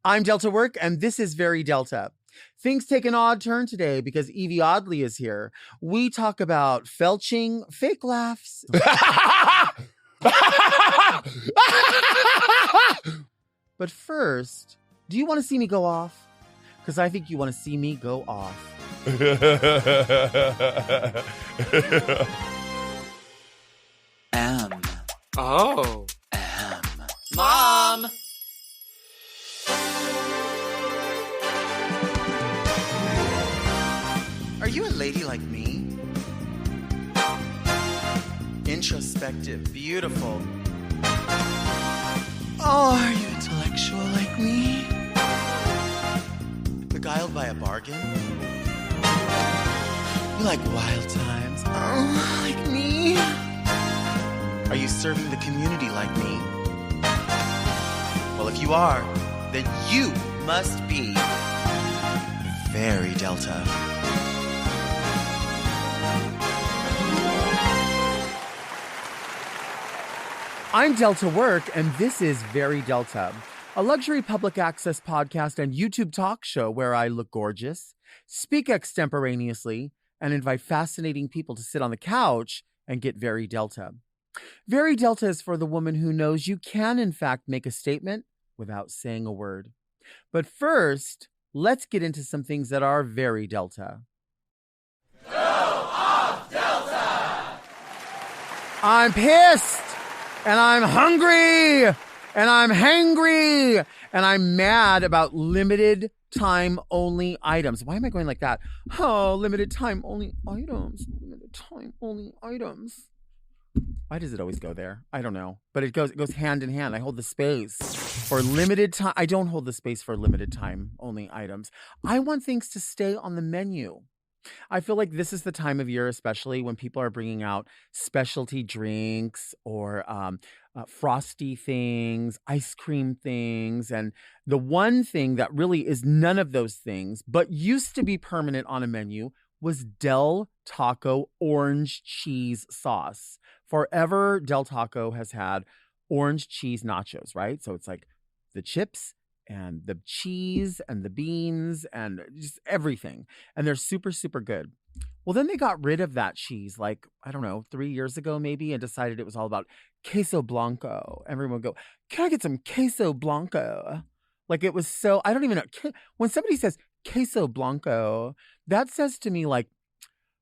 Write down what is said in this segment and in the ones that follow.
I'm Delta Work, and this is Very Delta. Things take an odd turn today because Yvie Oddly is here. We talk about felching, fake laughs. But first, do you want to see me go off? Because I think you want to see me go off. Oh. Mom! Are you a lady like me? Introspective, beautiful. Oh, are you intellectual like me? Beguiled by a bargain? You like wild times? Oh, like me? Are you serving the community like me? Well, if you are, then you must be very Delta. I'm Delta Work, and this is Very Delta, a luxury public access podcast and YouTube talk show where I look gorgeous, speak extemporaneously, and invite fascinating people to sit on the couch and get very Delta. Very Delta is for the woman who knows you can, in fact, make a statement without saying a word. But first, let's get into some things that are very Delta. Go off, Delta! I'm pissed! And I'm hungry, and I'm hangry, and I'm mad about limited time only items. Why am I going like that? Oh, limited time only items. Limited time only items. Why does it always go there? I don't know. But it goes hand in hand. I hold the space for limited time. I don't hold the space for limited time only items. I want things to stay on the menu. I feel like this is the time of year, especially when people are bringing out specialty drinks or frosty things, ice cream things. And the one thing that really is none of those things, but used to be permanent on a menu, was Del Taco orange cheese sauce. Forever, Del Taco has had orange cheese nachos, right? So it's like the chips and the cheese and the beans and just everything. And they're super, super good. Well, then they got rid of that cheese, like, I don't know, 3 years ago maybe, and decided it was all about queso blanco. Everyone would go, can I get some queso blanco? Like it was so, I don't even know. When somebody says queso blanco, that says to me like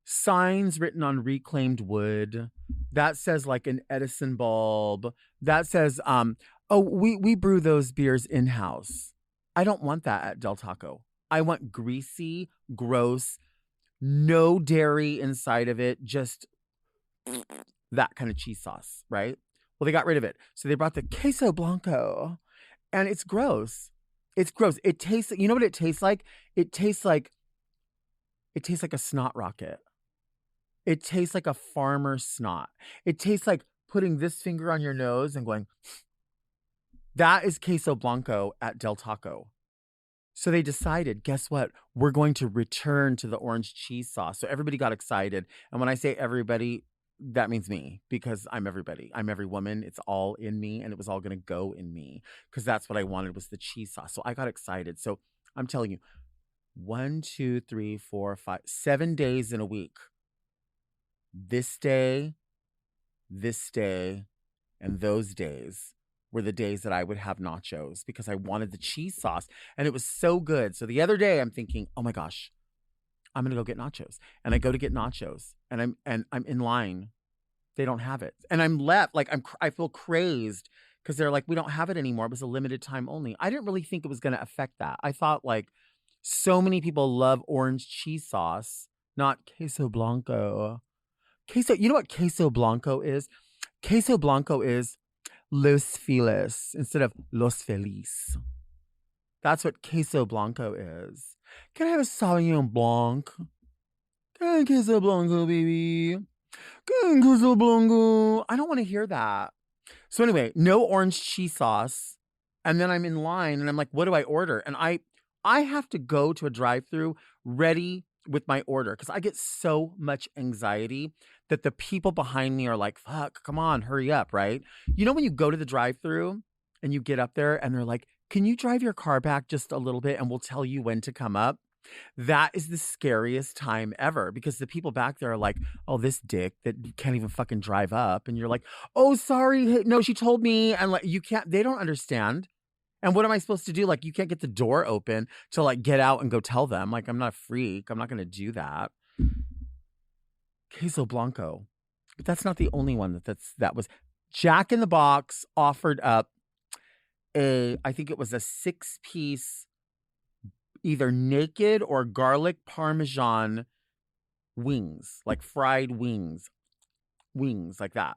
signs written on reclaimed wood. That says like an Edison bulb. That says, oh, we brew those beers in-house. I don't want that at Del Taco. I want greasy, gross, no dairy inside of it, just that kind of cheese sauce, right? Well, they got rid of it. So they brought the queso blanco, and it's gross. It's gross. It tastes, you know what it tastes like? It tastes like a snot rocket. It tastes like a farmer's snot. It tastes like putting this finger on your nose and going, that is queso blanco at Del Taco. So they decided, guess what? We're going to return to the orange cheese sauce. So everybody got excited. And when I say everybody, that means me, because I'm everybody. I'm every woman. It's all in me, and it was all going to go in me because that's what I wanted was the cheese sauce. So I got excited. So I'm telling you, 1, 2, 3, 4, 5, 7 days in a week. This day, and those days were the days that I would have nachos because I wanted the cheese sauce and it was so good. So the other day I'm thinking, oh my gosh, I'm going to go get nachos. And I go to get nachos and I'm in line. They don't have it. And I'm left, like I feel crazed because they're like, we don't have it anymore. It was a limited time only. I didn't really think it was going to affect that. I thought like so many people love orange cheese sauce, not queso blanco. Queso, you know what queso blanco is? Queso blanco is Los Feliz instead of Los Feliz. That's what queso blanco is. Can I have a Sauvignon Blanc? Can I have queso blanco, baby? Can I have queso blanco? I don't want to hear that. So anyway, no orange cheese sauce. And then I'm in line and I'm like, what do I order? And I have to go to a drive-thru ready with my order because I get so much anxiety that the people behind me are like, fuck, come on, hurry up, right? You know when you go to the drive-thru and you get up there and they're like, can you drive your car back just a little bit and we'll tell you when to come up? That is the scariest time ever because the people back there are like, oh, this dick that can't even fucking drive up. And you're like, oh, sorry. Hey, no, she told me. And like, you can't, they don't understand. And what am I supposed to do? Like, you can't get the door open to like get out and go tell them. Like, I'm not a freak. I'm not going to do that. Queso Blanco. But that's not the only one that was. Jack in the Box offered up I think it was a 6-piece, either naked or garlic parmesan wings, like fried wings like that.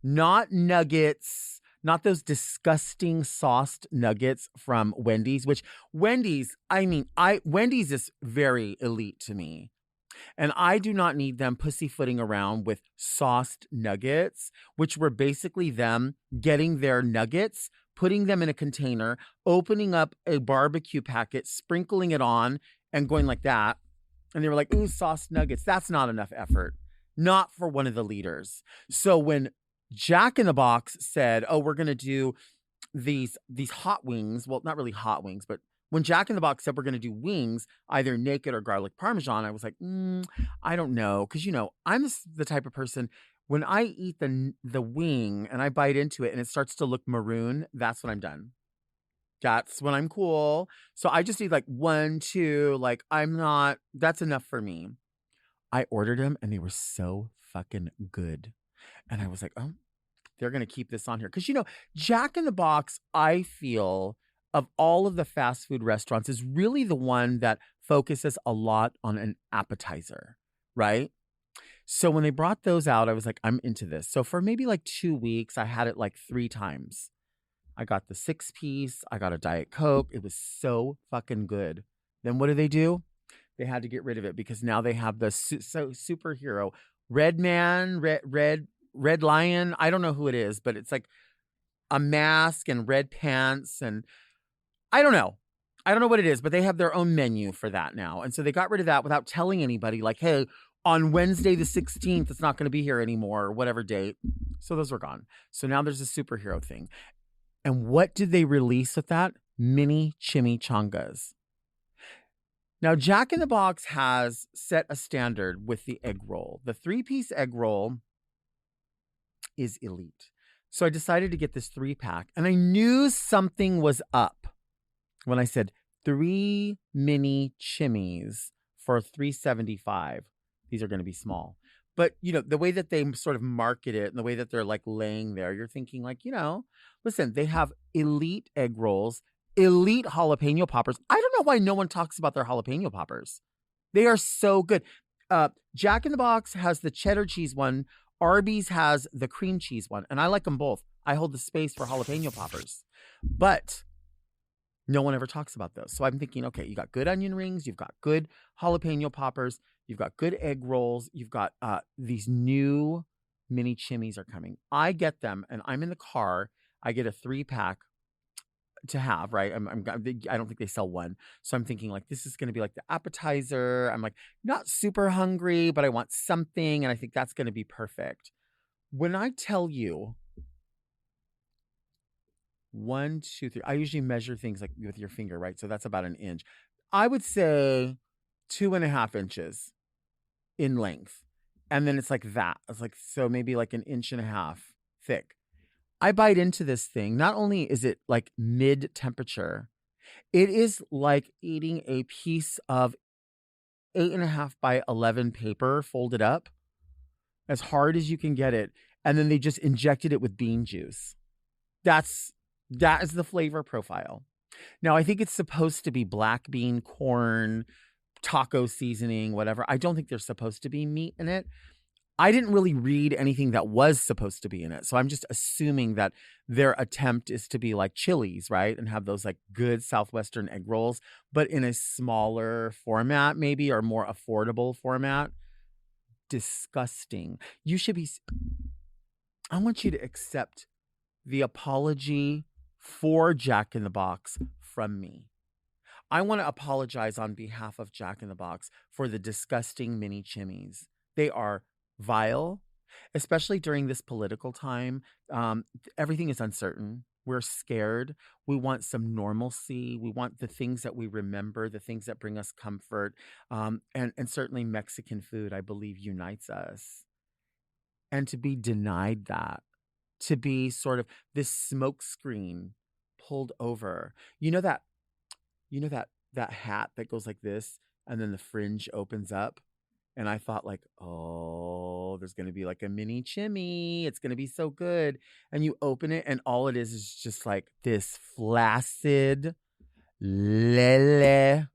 Not nuggets, not those disgusting sauced nuggets from Wendy's, which Wendy's is very elite to me. And I do not need them pussyfooting around with sauced nuggets, which were basically them getting their nuggets, putting them in a container, opening up a barbecue packet, sprinkling it on, and going like that. And they were like, ooh, sauced nuggets. That's not enough effort. Not for one of the leaders. So when Jack in the Box said, oh, we're going to do these hot wings, well, not really hot wings, but when Jack in the Box said we're going to do wings, either naked or garlic parmesan, I was like, I don't know. Because, I'm the type of person, when I eat the wing and I bite into it and it starts to look maroon, that's when I'm done. That's when I'm cool. So I just need like 1, 2, like that's enough for me. I ordered them and they were so fucking good. And I was like, oh, they're going to keep this on here. Because, Jack in the Box, I feel, of all of the fast food restaurants, is really the one that focuses a lot on an appetizer, right? So when they brought those out, I was like, I'm into this. So for maybe like 2 weeks, I had it like 3 times. I got the 6-piece. I got a Diet Coke. It was so fucking good. Then what do? They had to get rid of it because now they have the superhero Red Man, Red Lion. I don't know who it is, but it's like a mask and red pants and I don't know. I don't know what it is, but they have their own menu for that now. And so they got rid of that without telling anybody, like, hey, on Wednesday the 16th, it's not going to be here anymore, or whatever date. So those were gone. So now there's a superhero thing. And what did they release with that? Mini chimichangas. Now, Jack in the Box has set a standard with the egg roll. The 3-piece egg roll is elite. So I decided to get this 3-pack, and I knew something was up when I said 3 mini chimmies for $3.75. These are going to be small. But, the way that they sort of market it and the way that they're like laying there, you're thinking like, listen, they have elite egg rolls, elite jalapeno poppers. I don't know why no one talks about their jalapeno poppers. They are so good. Jack in the Box has the cheddar cheese one. Arby's has the cream cheese one. And I like them both. I hold the space for jalapeno poppers. But no one ever talks about those. So I'm thinking, okay, you got good onion rings. You've got good jalapeno poppers. You've got good egg rolls. You've got these new mini chimmies are coming. I get them and I'm in the car. I get a 3-pack to have, right? I don't think they sell one. So I'm thinking like, this is going to be like the appetizer. I'm like, not super hungry, but I want something. And I think that's going to be perfect. When I tell you 1, 2, 3, I usually measure things like with your finger, right? So that's about an inch. I would say 2.5 inches in length. And then it's like that. It's like, so maybe like 1.5 inches thick. I bite into this thing. Not only is it like mid temperature, it is like eating a piece of 8.5 by 11 paper folded up as hard as you can get it. And then they just injected it with bean juice. That is the flavor profile. Now, I think it's supposed to be black bean, corn, taco seasoning, whatever. I don't think there's supposed to be meat in it. I didn't really read anything that was supposed to be in it. So I'm just assuming that their attempt is to be like Chili's, right? And have those like good Southwestern egg rolls, but in a smaller format maybe, or more affordable format. Disgusting. I want you to accept the apology for Jack in the Box from me. I want to apologize on behalf of Jack in the Box for the disgusting mini chimmies. They are vile, especially during this political time. Everything is uncertain. We're scared. We want some normalcy. We want the things that we remember, the things that bring us comfort. And certainly Mexican food, I believe, unites us. And to be denied that, to be sort of this smoke screen pulled over. That hat that goes like this and then the fringe opens up. And I thought like, oh, there's going to be like a mini chimney. It's going to be so good. And you open it and all it is just like this flaccid lele.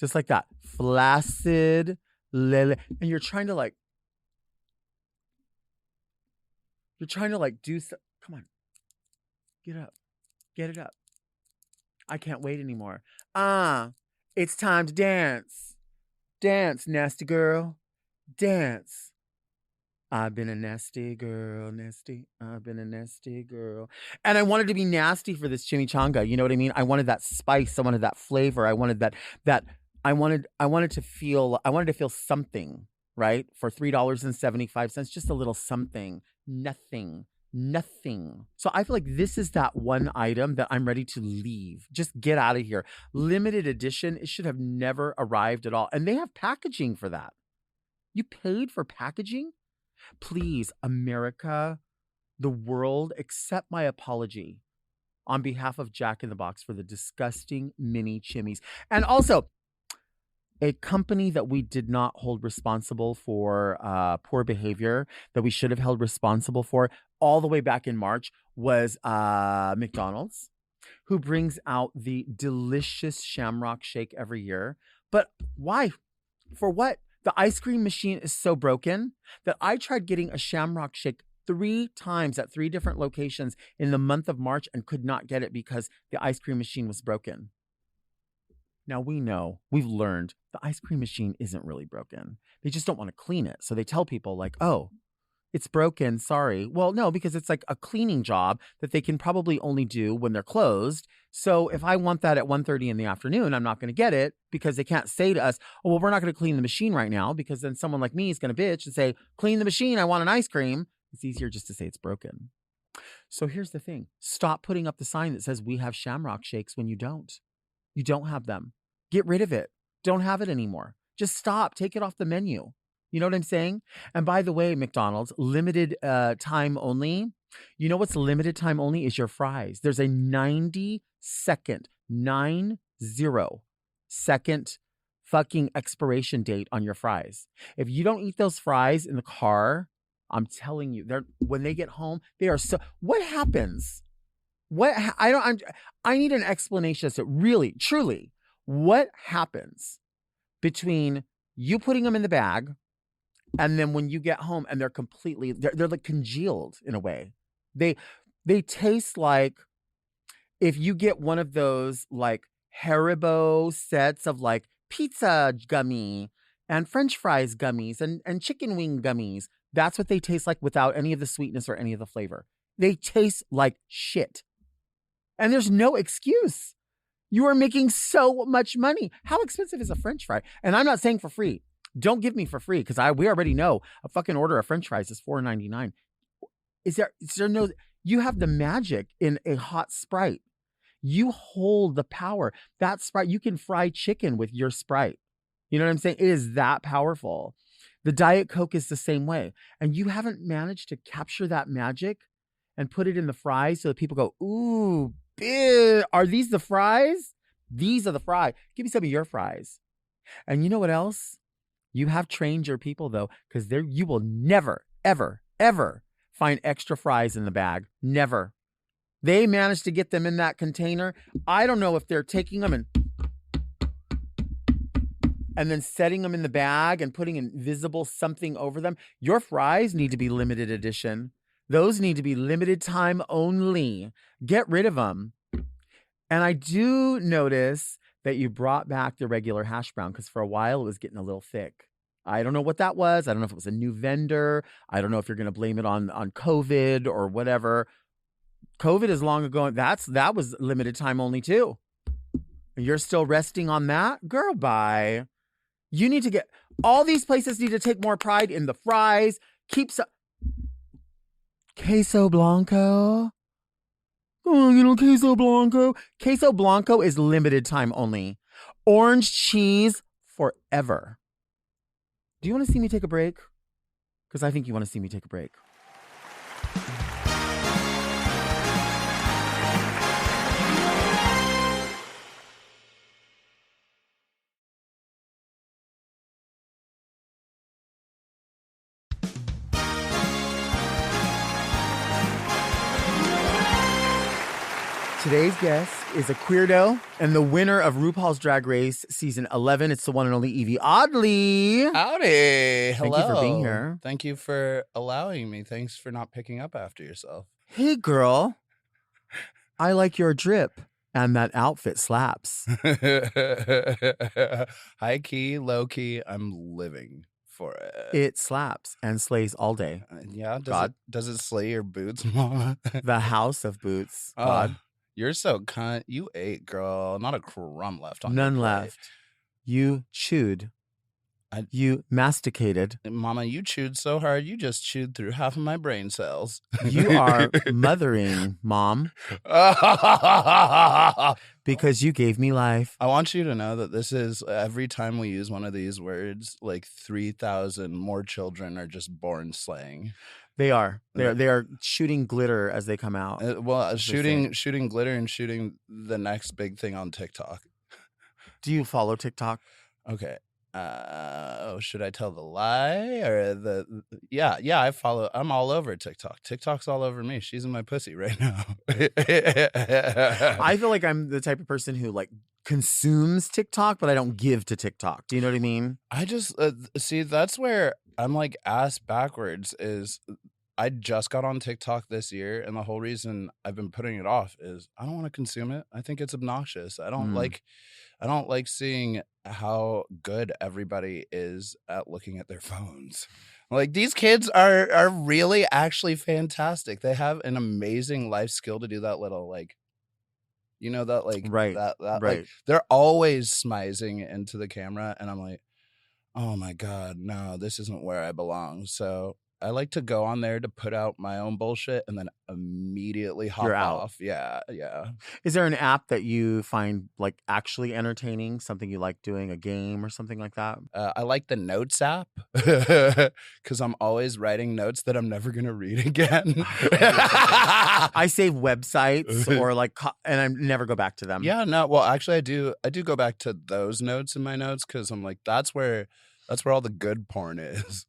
Just like that. Flaccid lele. And you're trying to like do so. Come on. Get up. Get it up. I can't wait anymore. It's time to dance. Dance, nasty girl. Dance. I've been a nasty girl, nasty. I've been a nasty girl. And I wanted to be nasty for this chimichanga. You know what I mean? I wanted that spice. I wanted that flavor. I wanted I wanted to feel something, right? For $3.75, just a little something. Nothing. So I feel like this is that one item that I'm ready to leave. Just get out of here. Limited edition. It should have never arrived at all. And they have packaging for that. You paid for packaging? Please, America, the world, accept my apology on behalf of Jack in the Box for the disgusting mini chimneys. And also, a company that we did not hold responsible for poor behavior, that we should have held responsible for all the way back in March, was McDonald's, who brings out the delicious Shamrock Shake every year. But why? For what? The ice cream machine is so broken that I tried getting a Shamrock Shake 3 times at 3 different locations in the month of March and could not get it because the ice cream machine was broken. Now we've learned the ice cream machine isn't really broken. They just don't want to clean it. So they tell people like, oh, it's broken, sorry. Well, no, because it's like a cleaning job that they can probably only do when they're closed. So if I want that at 1:30 in the afternoon, I'm not going to get it because they can't say to us, oh, well, we're not going to clean the machine right now, because then someone like me is going to bitch and say, clean the machine, I want an ice cream. It's easier just to say it's broken. So here's the thing. Stop putting up the sign that says we have Shamrock Shakes when you don't. You don't have them. Get rid of it. Don't have it anymore. Just stop. Take it off the menu. You know what I'm saying? And by the way, McDonald's, limited time only. You know what's limited time only is your fries. There's a 90-second fucking expiration date on your fries. If you don't eat those fries in the car, I'm telling you, when they get home, they are so. What happens? I need an explanation as to really, truly, what happens between you putting them in the bag and then when you get home and they're like congealed in a way. They taste like if you get one of those like Haribo sets of like pizza gummy and French fries gummies and chicken wing gummies. That's what they taste like without any of the sweetness or any of the flavor. They taste like shit. And there's no excuse. You are making so much money. How expensive is a French fry? And I'm not saying for free. Don't give me for free, because we already know a fucking order of French fries is $4.99. Is there no? You have the magic in a hot Sprite. You hold the power. That Sprite, you can fry chicken with your Sprite. You know what I'm saying? It is that powerful. The Diet Coke is the same way. And you haven't managed to capture that magic and put it in the fries so that people go, ooh, bitch, are these the fries? These are the fries. Give me some of your fries. And you know what else? You have trained your people, though, because you will never, ever, ever find extra fries in the bag. Never. They managed to get them in that container. I don't know if they're taking them and then setting them in the bag and putting invisible something over them. Your fries need to be limited edition. Those need to be limited time only. Get rid of them. And I do notice that you brought back the regular hash brown, because for a while it was getting a little thick. I don't know what that was. I don't know if it was a new vendor. I don't know if you're going to blame it on COVID or whatever. COVID is long ago. That was limited time only too. And you're still resting on that? Girl, bye. You need to get, all these places need to take more pride in the fries. Queso blanco. queso blanco. Queso blanco is limited time only. Orange cheese forever. Do you want to see me take a break? Because I think you want to see me take a break. Today's guest is a queerdo and the winner of RuPaul's Drag Race Season 11. It's the one and only Yvie Oddly. Howdy. Hello. Thank you for being here. Thank you for allowing me. Thanks for not picking up after yourself. Hey, girl. I like your drip, and that outfit slaps. High key, low key, I'm living for it. It slaps and slays all day. Yeah? Does it slay your boots, mama? The house of boots. God. You're so cunt. You ate, girl. Not a crumb left on None your plate. left. You chewed. You masticated. Mama, you chewed so hard, you just chewed through half of my brain cells. You are mothering, Mom, because you gave me life. I want you to know that this is, every time we use one of these words, like 3,000 more children are just born slaying. They are. They are shooting glitter as they come out. Shooting glitter and shooting the next big thing on TikTok. Do you follow TikTok? Okay. Should I tell the lie or yeah, I follow. I'm all over TikTok. TikTok's all over me. She's in my pussy right now. I feel like I'm the type of person who like consumes TikTok, but I don't give to TikTok. Do you know what I mean? I just see, that's where I'm like ass backwards. Is I just got on TikTok this year, and the whole reason I've been putting it off is I don't want to consume it. I think it's obnoxious. I don't like seeing how good everybody is at looking at their phones. Like, these kids are really actually fantastic. They have an amazing life skill to do that little, like, you know, that like right. that right. Like, they're always smizing into the camera, and I'm like, oh my God, no, this isn't where I belong. So I like to go on there to put out my own bullshit and then immediately hop off. Yeah. Is there an app that you find like actually entertaining? Something you like doing, a game or something like that? I like the Notes app because I'm always writing notes that I'm never gonna read again. I save websites or like, and I never go back to them. Yeah, no. Well, actually, I do go back to those notes in my notes because I'm like, that's where all the good porn is.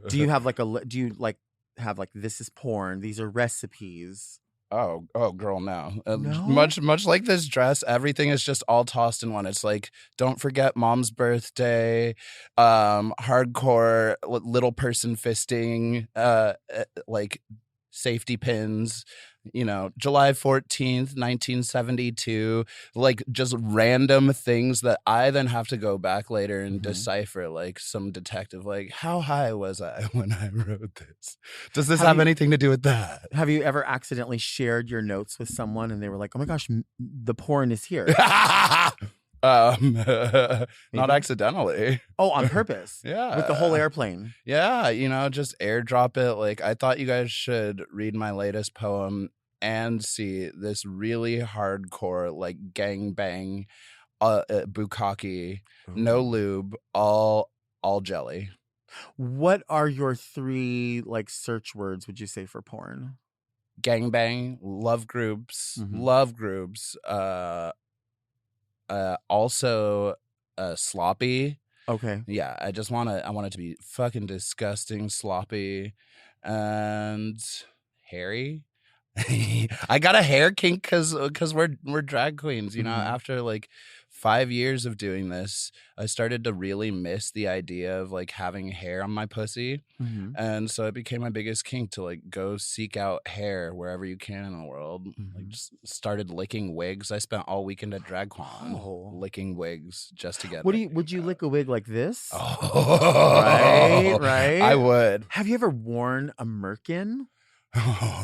Do you have like this is porn, these are recipes? Oh, girl, no. No? Much like this dress, everything is just all tossed in one. It's like, don't forget Mom's birthday, hardcore little person fisting, like safety pins, you know, July 14th, 1972, like just random things that I then have to go back later and decipher, like some detective, like, how high was I when I wrote this? Does this have anything to do with that? Have you ever accidentally shared your notes with someone and they were like, oh my gosh, the porn is here? Not accidentally. Oh, on purpose. Yeah. With the whole airplane. Yeah, you know, just airdrop it. Like, I thought you guys should read my latest poem and see this really hardcore, like, gangbang bukkake, no lube, all jelly. What are your 3 like search words, would you say, for porn? Gangbang, love groups, also sloppy. Okay. Yeah, I want it to be fucking disgusting, sloppy, and hairy. I got a hair kink because we're drag queens, you know. After like 5 years of doing this, I started to really miss the idea of like having hair on my pussy, and so it became my biggest kink to like go seek out hair wherever you can in the world. Like, just started licking wigs. I spent all weekend at DragCon licking wigs just to get. Would you lick a wig like this? Oh, right. I would. Have you ever worn a merkin?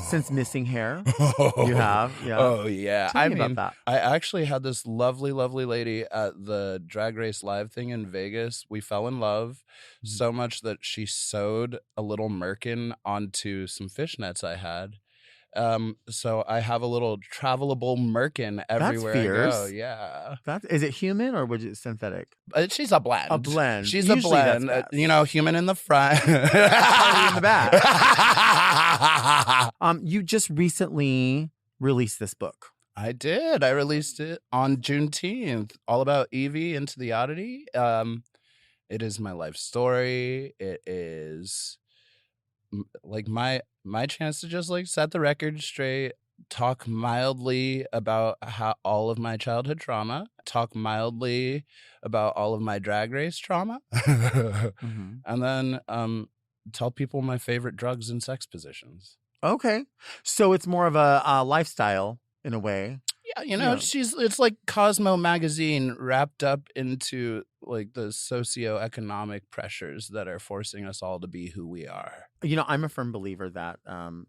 Since missing hair? You have? Yeah. Oh, yeah. Tell me about that. I actually had this lovely, lovely lady at the Drag Race Live thing in Vegas. We fell in love so much that she sewed a little merkin onto some fishnets I had. So I have a little travelable merkin everywhere I go. fierce. Yeah. Is it human or was it synthetic? She's a blend. A blend. She's Usually a blend. that's best. Human in the front. Party in the back. You just recently released this book. I did. I released it on Juneteenth. All About Yvie, Into the Oddity. It is my life story. It is like my chance to just like set the record straight, talk mildly about how all of my childhood trauma, talk mildly about all of my drag race trauma, and then tell people my favorite drugs and sex positions. Okay. So it's more of a lifestyle in a way. Yeah, it's like Cosmo magazine wrapped up into like the socioeconomic pressures that are forcing us all to be who we are. I'm a firm believer that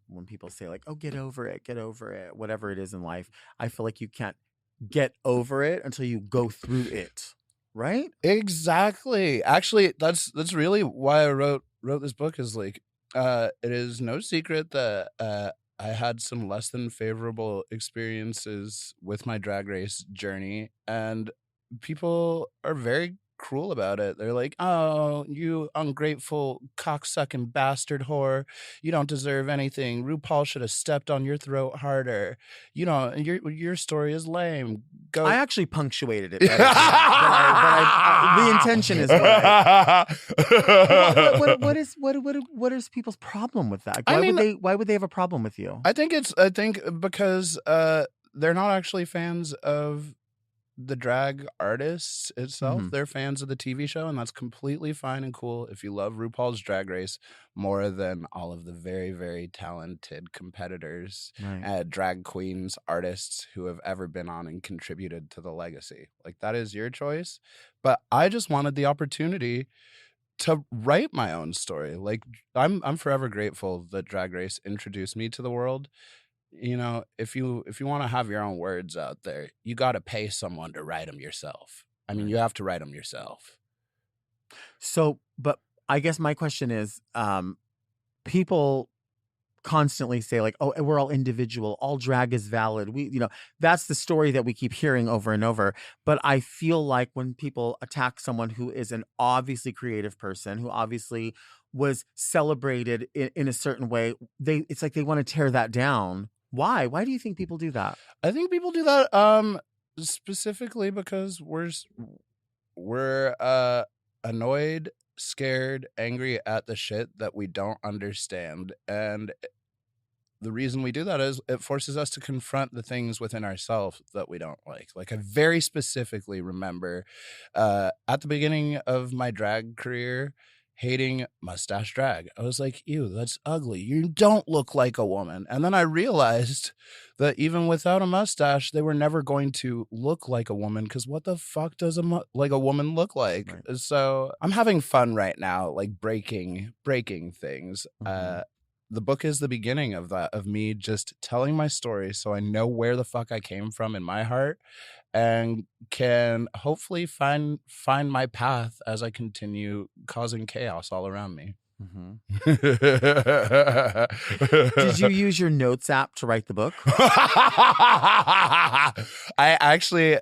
when people say like, oh, get over it, whatever it is in life, I feel like you can't get over it until you go through it. Right? Exactly. Actually, that's really why I wrote this book is like, it is no secret that I had some less than favorable experiences with my drag race journey, and people are very cruel about it. They're like, oh, you ungrateful cocksucking bastard whore. You don't deserve anything. RuPaul should have stepped on your throat harder. Your story is lame. Go. I actually punctuated it better, but the intention is right. What is people's problem with that? Why would they have a problem with you? I think because they're not actually fans of the drag artists itself. They're fans of the TV show, and that's completely fine and cool if you love RuPaul's Drag Race more than all of the very, very talented competitors, drag queens, artists who have ever been on and contributed to the legacy. Like, that is your choice. But I just wanted the opportunity to write my own story. Like, I'm forever grateful that Drag Race introduced me to the world. If you want to have your own words out there, you got to pay someone to write them yourself. I mean, you have to write them yourself. So, but I guess my question is, people constantly say like, oh, we're all individual, all drag is valid. That's the story that we keep hearing over and over. But I feel like when people attack someone who is an obviously creative person, who obviously was celebrated in a certain way, it's like they want to tear that down. Why? Why do you think people do that? I think people do that specifically because we're annoyed, scared, angry at the shit that we don't understand. And the reason we do that is it forces us to confront the things within ourselves that we don't like. Like, I very specifically remember at the beginning of my drag career, hating mustache drag. I was like, ew, that's ugly. You don't look like a woman. And then I realized that even without a mustache, they were never going to look like a woman, because what the fuck does a woman look like? Right. So I'm having fun right now, like breaking things. The book is the beginning of that, of me just telling my story so I know where the fuck I came from in my heart, and can hopefully find my path as I continue causing chaos all around me. Did you use your notes app to write the book? I actually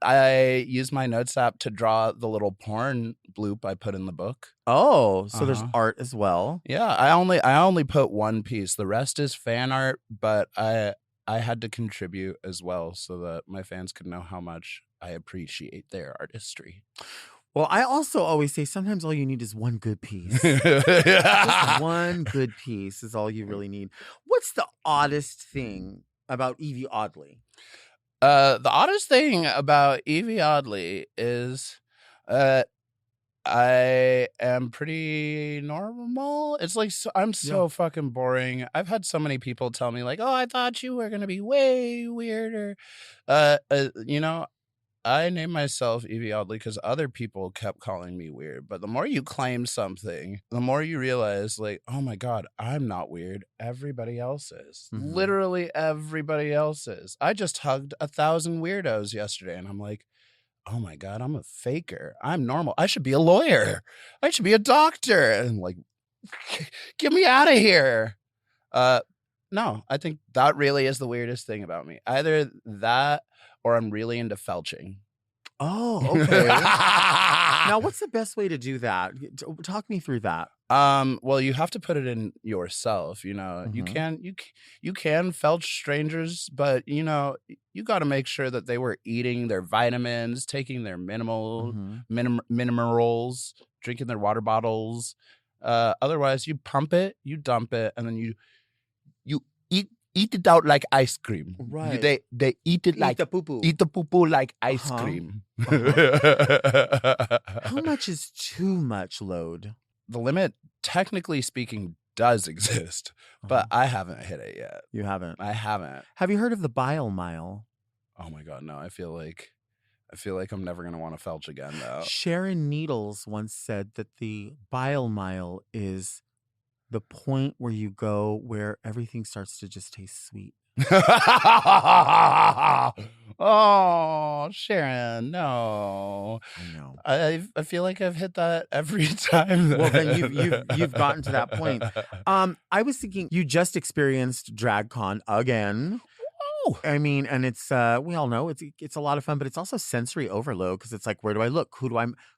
I used my notes app to draw the little porn bloop I put in the book. Oh, so there's art as well. Yeah, I only put one piece. The rest is fan art, but I had to contribute as well so that my fans could know how much I appreciate their artistry. Well, I also always say sometimes all you need is one good piece. Just one good piece is all you really need. What's the oddest thing about Yvie Oddly? The oddest thing about Yvie Oddly is I am pretty normal. It's like I'm so fucking boring. I've had so many people tell me like, "Oh, I thought you were gonna be way weirder." I named myself Yvie Oddly because other people kept calling me weird. But the more you claim something, the more you realize, like, oh my God, I'm not weird. Everybody else is. Literally everybody else is. I just hugged 1,000 weirdos yesterday, and I'm like, oh my God, I'm a faker. I'm normal. I should be a lawyer. I should be a doctor. And like, get me out of here. No, I think that really is the weirdest thing about me. Either that or I'm really into felching. Oh, okay. Now, what's the best way to do that? Talk me through that. Well, you have to put it in yourself, you know. You can felch strangers, but you know, you got to make sure that they were eating their vitamins, taking their minerals, drinking their water bottles. Otherwise, you pump it, you dump it, and then you eat it out like ice cream. Right. They eat it like the poo-poo. Eat the poo-poo like ice cream. How much is too much load? The limit, technically speaking, does exist, but I haven't hit it yet. You haven't? I haven't. Have you heard of the bile mile? Oh my God, no. I feel like I'm never gonna want to felch again, though. Sharon Needles once said that the bile mile is the point where you go where everything starts to just taste sweet. Oh, Sharon, no. I know. I feel like I've hit that every time. Well, then you've gotten to that point. I was thinking you just experienced DragCon again. Oh, I mean, and it's we all know it's a lot of fun, but it's also sensory overload because it's like, where do I look?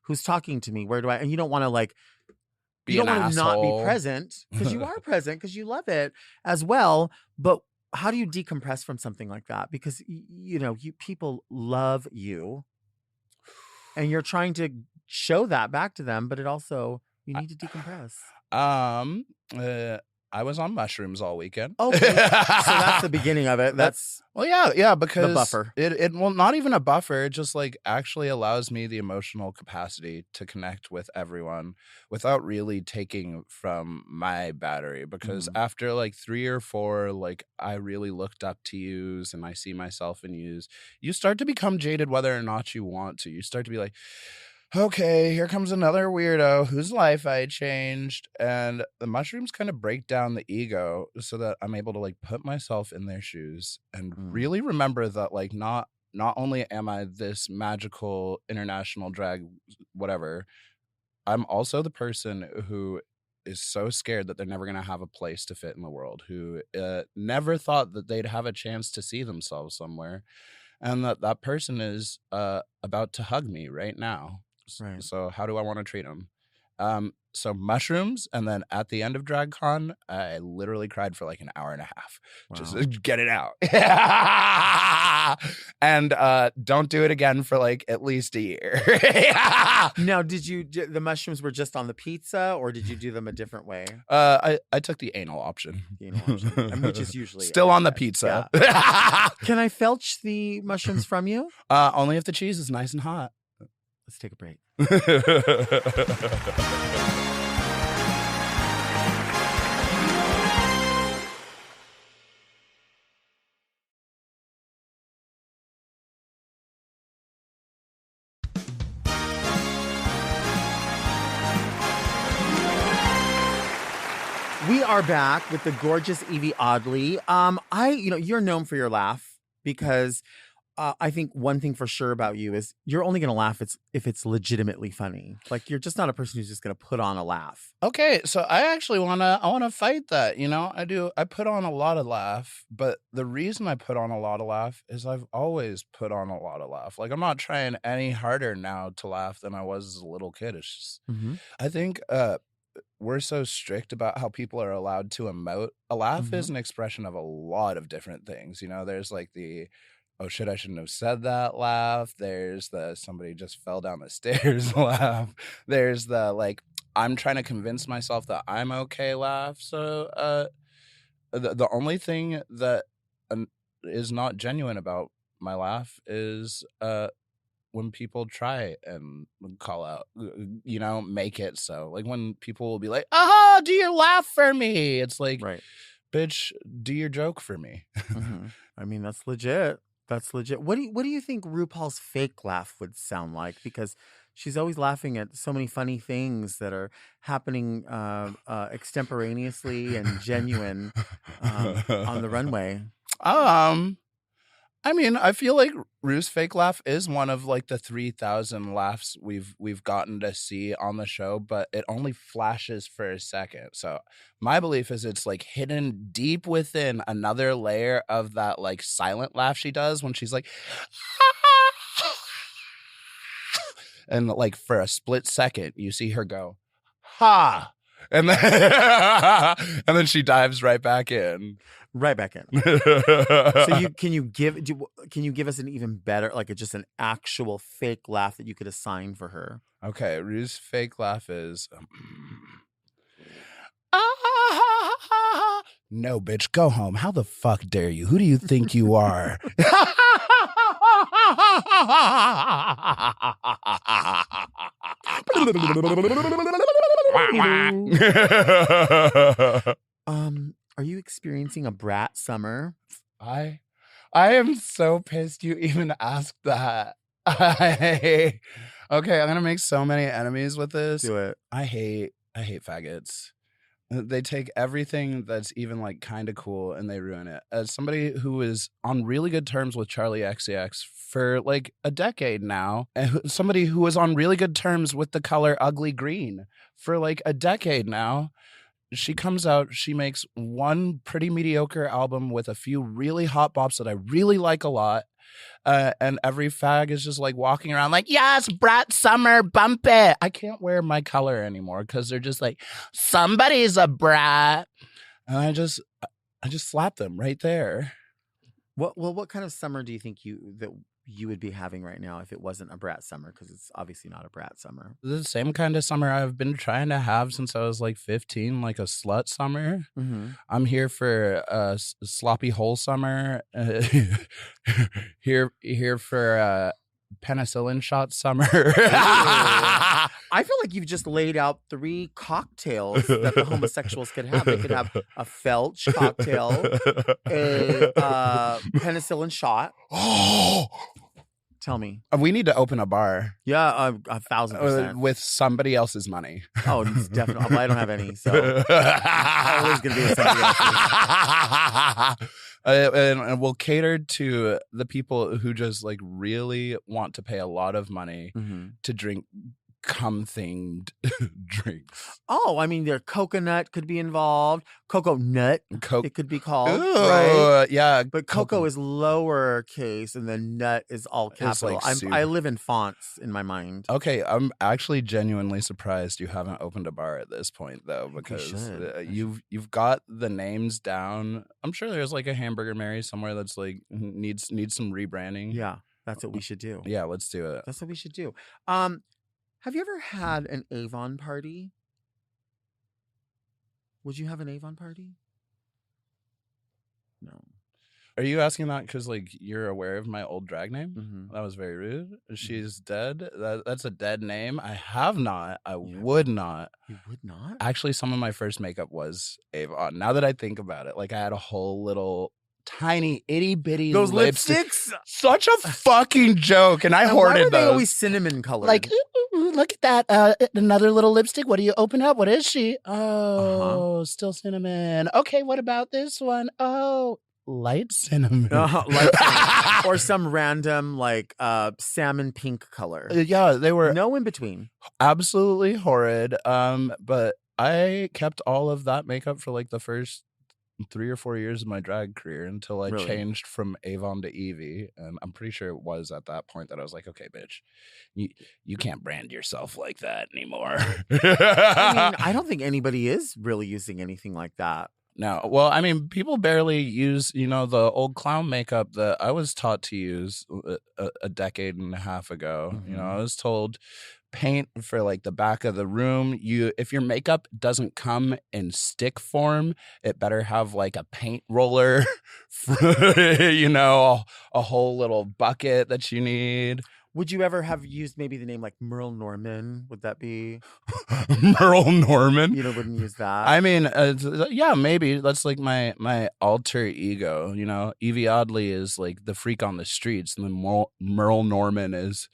Who's talking to me? Where do I? And you don't want to like. You don't want to not be present because you are present because you love it as well. But how do you decompress from something like that? Because you know, people love you, and you're trying to show that back to them, but it also you need to decompress. I was on mushrooms all weekend. Okay, so that's the beginning of it. That's yeah, because the buffer. It well, not even a buffer. It just like actually allows me the emotional capacity to connect with everyone without really taking from my battery. Because after like 3 or 4, like I really looked up to yous and I see myself in yous. You start to become jaded whether or not you want to. You start to be like, okay, here comes another weirdo whose life I changed. And the mushrooms kind of break down the ego so that I'm able to like put myself in their shoes and really remember that like not only am I this magical international drag whatever, I'm also the person who is so scared that they're never going to have a place to fit in the world, who never thought that they'd have a chance to see themselves somewhere. And that person is about to hug me right now. Right. So how do I want to treat them? So mushrooms, and then at the end of DragCon, I literally cried for like an hour and a half. Wow. Just to get it out. And don't do it again for like at least a year. Now, the mushrooms were just on the pizza, or did you do them a different way? I took the anal option. The anal option, which is usually still on the pizza. Yeah. Can I felch the mushrooms from you? Only if the cheese is nice and hot. Let's take a break. We are back with the gorgeous Yvie Oddly. You're known for your laugh because I think one thing for sure about you is you're only going to laugh if it's legitimately funny. Like you're just not a person who's just going to put on a laugh. Okay, so I actually wanna fight that. You know, I put on a lot of laugh, but the reason I put on a lot of laugh is I've always put on a lot of laugh. Like I'm not trying any harder now to laugh than I was as a little kid. It's just I think we're so strict about how people are allowed to emote. A laugh is an expression of a lot of different things. You know, there's like the oh shit, I shouldn't have said that laugh. There's the somebody just fell down the stairs laugh. There's the like I'm trying to convince myself that I'm okay laugh. So the only thing that is not genuine about my laugh is when people try and call out, you know, make it so. Like when people will be like, aha, do your laugh for me. It's like, right. Bitch, do your joke for me. I mean, that's legit. That's legit. What do you think RuPaul's fake laugh would sound like? Because she's always laughing at so many funny things that are happening extemporaneously and genuine on the runway. I mean, I feel like Rue's fake laugh is one of like the 3,000 laughs we've gotten to see on the show, but it only flashes for a second. So my belief is it's like hidden deep within another layer of that like silent laugh she does when she's like, and like for a split second you see her go, ha, and then and then she dives right back in. Right back in. So can you give us an even better, like just an actual fake laugh that you could assign for her? Okay, Rue's fake laugh is no, bitch, go home. How the fuck dare you? Who do you think you are? Are you experiencing a brat summer? I am so pissed you even asked that. Okay, I'm gonna make so many enemies with this. Do it. I hate faggots. They take everything that's even like kind of cool and they ruin it. As somebody who is on really good terms with Charlie XCX for like a decade now, and somebody who was on really good terms with the color ugly green for like a decade now, she comes out, she makes one pretty mediocre album with a few really hot bops that I really like a lot. And every fag is just like walking around like, yes, brat summer, bump it. I can't wear my color anymore because they're just like, somebody's a brat. And I just slap them right there. What kind of summer do you think you would be having right now if it wasn't a brat summer? Because it's obviously not a brat summer. The same kind of summer I've been trying to have since I was like 15, like a slut summer. Mm-hmm. I'm here for a sloppy hole summer. Here for penicillin shot summer. I feel like you've just laid out 3 cocktails that the homosexuals could have. They could have a Felch cocktail, a penicillin shot. Tell me. We need to open a bar. Yeah, 1,000%. With somebody else's money. Oh, it's definitely. Well, I don't have any, so always going to be with somebody else's. And we'll cater to the people who just like really want to pay a lot of money to drink cum-themed drinks. Oh, I mean, their coconut could be involved. Cocoa nut, it could be called. Ooh, right? Yeah. But cocoa is lowercase and then nut is all capital. Like I live in fonts in my mind. Okay, I'm actually genuinely surprised you haven't opened a bar at this point, though, because you've got the names down. I'm sure there's like a Hamburger Mary somewhere that's like needs some rebranding. Yeah, that's what we should do. Yeah, let's do it. That's what we should do. Have you ever had an Avon party? Would you have an Avon party? No. Are you asking that because like you're aware of my old drag name? Mm-hmm. That was very rude. She's dead. That's a dead name. I have not. I would not. You would not? Actually, some of my first makeup was Avon. Now that I think about it, like I had a whole little tiny itty bitty those lipstick. lipsticks. Such a fucking joke, and I hoarded why were they those. always cinnamon colored? Like, ooh, look at that! Another little lipstick. What do you open up? What is she? Oh, still cinnamon. Okay, what about this one? Oh, light cinnamon. Light cinnamon. Or some random like salmon pink color. Yeah, they were no in between. Absolutely horrid. But I kept all of that makeup for like the first 3 or 4 years of my drag career until I changed from Avon to Yvie, and I'm pretty sure it was at that point that I was like, okay, bitch, you can't brand yourself like that anymore. I mean, I don't think anybody is really using anything like that. No, well, I mean, people barely use, the old clown makeup that I was taught to use a decade and a half ago. Mm-hmm. I was told paint for like the back of the room. If your makeup doesn't come in stick form, it better have like a paint roller, a whole little bucket that you need. Would you ever have used maybe the name like Merle Norman? Would that be Merle Norman? You wouldn't use that. I mean, yeah, maybe that's like my alter ego. Yvie Oddly is like the freak on the streets, and then Merle Norman is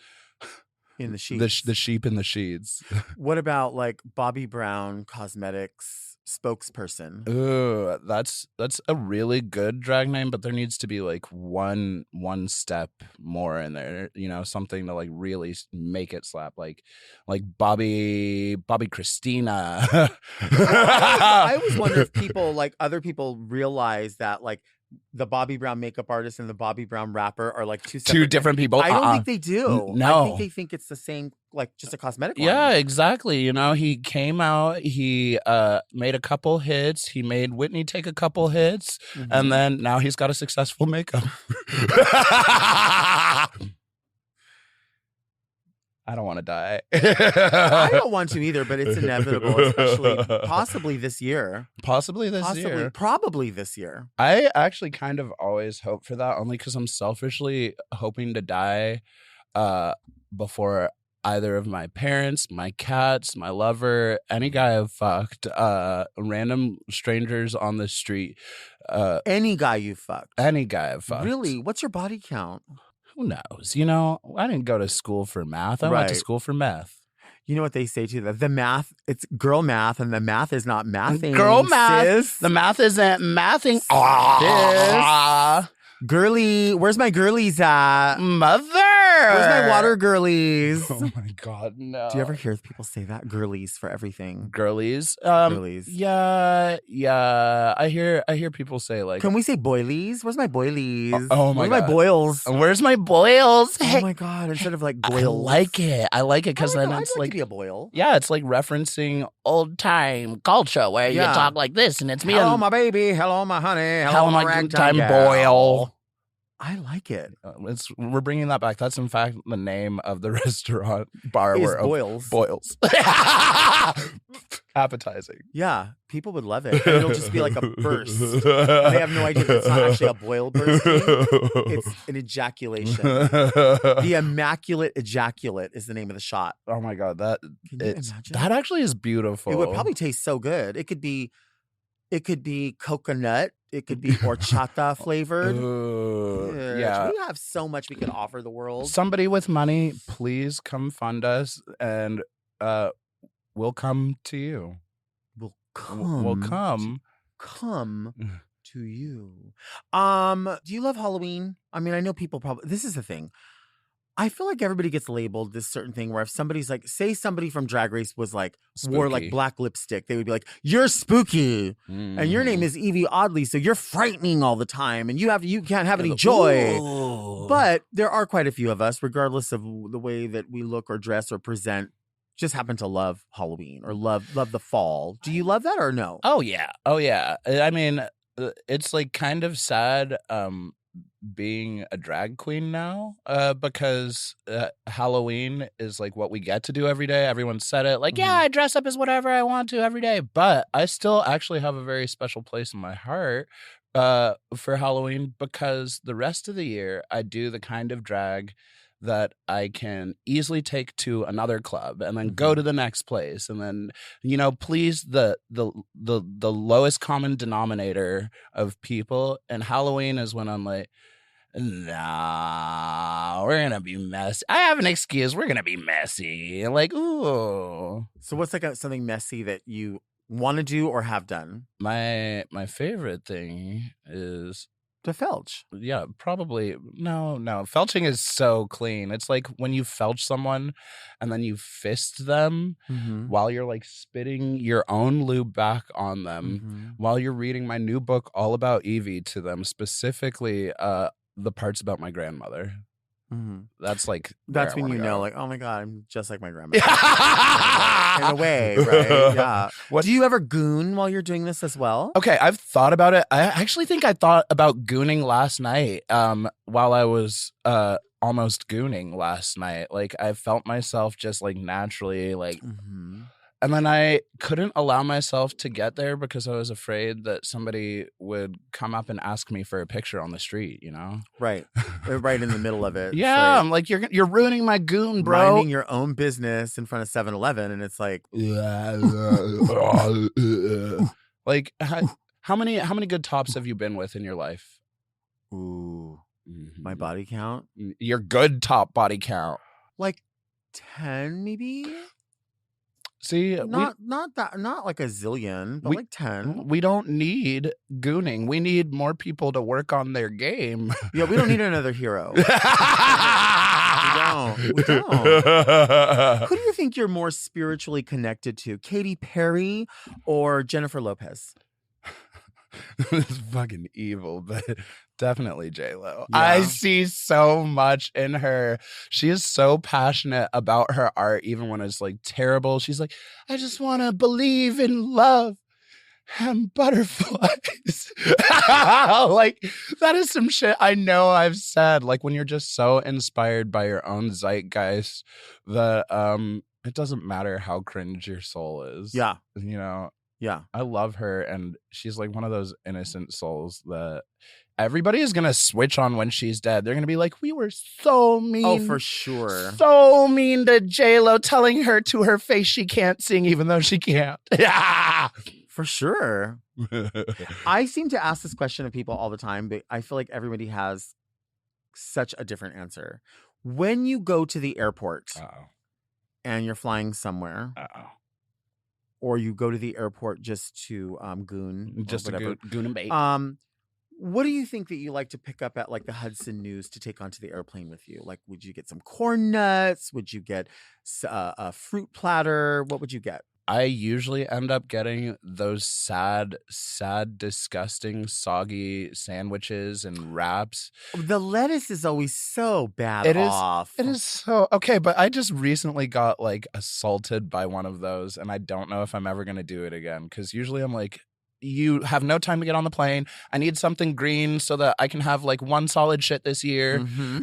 in the sheets. The sheep in the sheets. What about like Bobbi Brown Cosmetics spokesperson. Ooh, that's a really good drag name, but there needs to be like one step more in there, you know, something to like really make it slap, like Bobby Christina. I always wonder if people, like other people, realize that like the Bobby Brown makeup artist and the Bobby Brown rapper are like two different people. I don't think they do. No. I think they think it's the same, like just a cosmetic line. Yeah, exactly. You know, he came out, he made a couple hits, he made Whitney take a couple hits, and then now he's got a successful makeup. I don't want to die. I don't want to either, but it's inevitable, especially possibly this year. Probably this year. I actually kind of always hope for that, only because I'm selfishly hoping to die before either of my parents, my cats, my lover, any guy I've fucked, random strangers on the street. Any guy you fucked. Any guy I've fucked. Really? What's your body count? Who knows? You know, I didn't go to school for math. I went to school for meth. You know what they say too? That the math, it's girl math, and the math is not mathing. Girl math. Sis. The math isn't mathing. Sis. Girly, where's my girlies at? Mother. Where's my water girlies? Oh my God, no. Do you ever hear people say that? Girlies for everything. Girlies? Girlies. Yeah. I hear people say like, can we say boilies? Where's my boilies? Oh my God. Where's my boils? Where's my boils? Oh my God. Instead of like boils. I like it because then it's like to be a boil. Yeah, it's like referencing old time culture where you talk like this, and it's me. Hello, my baby. Hello, my honey. Hello, my ragtime boil. I like it. We're bringing that back. That's in fact the name of the restaurant bar. Is Boils. Boils. Appetizing. Yeah, people would love it. And it'll just be like a burst. They have no idea that it's not actually a boil burst. It's an ejaculation. The Immaculate Ejaculate is the name of the shot. Oh my God, that Can you imagine? That actually is beautiful. It would probably taste so good. It could be coconut. It could be horchata flavored. Yeah. We have so much we can offer the world. Somebody with money, please come fund us, and we'll come to you. We'll come. We'll come. Come to you. Do you love Halloween? I mean, I know people probably. This is the thing. I feel like everybody gets labeled this certain thing where if somebody's like, say somebody from Drag Race was like, wore like black lipstick, they would be like, you're spooky. And your name is Yvie Oddly, so you're frightening all the time and you can't have any joy. Ooh. But there are quite a few of us, regardless of the way that we look or dress or present, just happen to love Halloween or love the fall. Do you love that or no? Oh, yeah. I mean, it's like kind of sad being a drag queen now because Halloween is like what we get to do every day. Everyone said it like, yeah, I dress up as whatever I want to every day, but I still actually have a very special place in my heart for Halloween because the rest of the year I do the kind of drag that I can easily take to another club and then go to the next place and then, you know, please the lowest common denominator of people. And Halloween is when I'm like, nah, we're gonna be messy. I have an excuse. We're gonna be messy. And like, ooh. So what's like something messy that you want to do or have done? My favorite thing is to felch. Yeah, probably. No. Felching is so clean. It's like when you felch someone and then you fist them while you're like spitting your own lube back on them while you're reading my new book, All About Yvie, to them, specifically the parts about my grandmother. That's like that's when you know, like, oh my God, I'm just like my grandmother. In a way, right? Yeah. Do you ever goon while you're doing this as well? Okay, I've thought about it. I actually think I thought about gooning last night while I was almost gooning last night. Like I felt myself just like naturally like and then I couldn't allow myself to get there because I was afraid that somebody would come up and ask me for a picture on the street, you know? Right. Right in the middle of it. Yeah, I'm like, you're ruining my goon, bro. Minding your own business in front of 7-Eleven, and it's like... like, how many good tops have you been with in your life? Ooh. My body count? Your good top body count. Like 10, maybe? See, Not like a zillion, but like 10. we don't need gooning. We need more people to work on their game. Yeah, we don't need another hero. We don't. Who do you think you're more spiritually connected to, Katy Perry or Jennifer Lopez? It's fucking evil, but definitely J-Lo. Yeah. I see so much in her. She is so passionate about her art, even when it's like terrible. She's like, I just want to believe in love and butterflies. Like, that is some shit I know I've said. Like, when you're just so inspired by your own zeitgeist that it doesn't matter how cringe your soul is. Yeah. You know? Yeah. I love her, and she's like one of those innocent souls that everybody is going to switch on when she's dead. They're going to be like, we were so mean. Oh, for sure. So mean to J-Lo, telling her to her face she can't sing even though she can't. Yeah. For sure. I seem to ask this question of people all the time, but I feel like everybody has such a different answer. When you go to the airport and you're flying somewhere, or you go to the airport just to goon, just to goon and bait. What do you think that you like to pick up at like the Hudson News to take onto the airplane with you? Like, would you get some corn nuts? Would you get a fruit platter? What would you get? I usually end up getting those sad, disgusting, soggy sandwiches and wraps. The lettuce is always so bad off. It is so okay, but I just recently got like assaulted by one of those, and I don't know if I'm ever gonna do it again. Because usually I'm like, you have no time to get on the plane. I need something green so that I can have like one solid shit this year. Mm-hmm.